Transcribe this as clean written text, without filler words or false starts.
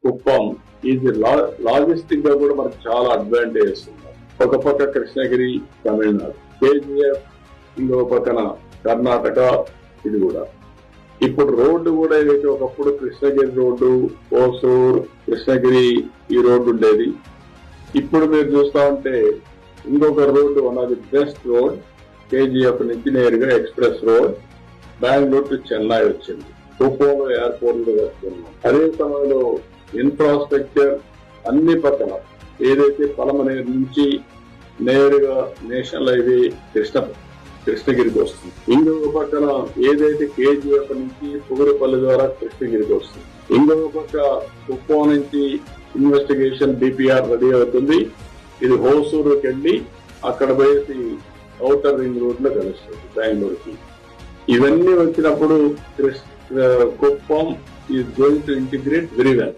కుప్పం ఇది లాజిస్టిక్ గా కూడా మనకు చాలా అడ్వాంటేజెస్ ఉన్నాయి. ఒక పక్క కృష్ణగిరి తమిళనాడు, కేజీఎఫ్ ఇంకో పక్కన కర్ణాటక. ఇది కూడా ఇప్పుడు రోడ్డు కూడా ఏదైతే ఒకప్పుడు కృష్ణగిరి రోడ్డు, ఓసూర్, కృష్ణగిరి ఈ రోడ్డు ఉండేది. ఇప్పుడు మీరు చూస్తా ఉంటే ఇంకొక road one of the best road KGF నుంచి నేరుగా express road Bengaluru to Chennai వచ్చింది. కుప్పంలో ఎయిర్పోర్ట్ లో వస్తున్నాం. అదే సమయంలో ఇన్ఫ్రాస్ట్రక్చర్ అన్ని పక్కన ఏదైతే పలమనేరు నుంచి నేరుగా నేషనల్ హైవే కృష్ణగిరికి వస్తుంది. ఇంకొక పక్కన ఏదైతే కేజీఎఫ్ నుంచి పుగురుపల్లి ద్వారా కృష్ణగిరికి వస్తుంది. ఇంకొక పక్క కుప్పం నుంచి ఇన్వెస్టిగేషన్ డిపిఆర్ రెడీ అవుతుంది. ఇది హోసూరుకి వెళ్ళి అక్కడ పోయేసి ఔటర్ రింగ్ రోడ్ లో కలుస్తుంది బెంగళూరుకి. ఇవన్నీ వచ్చినప్పుడు Kuppam is going to integrate very well.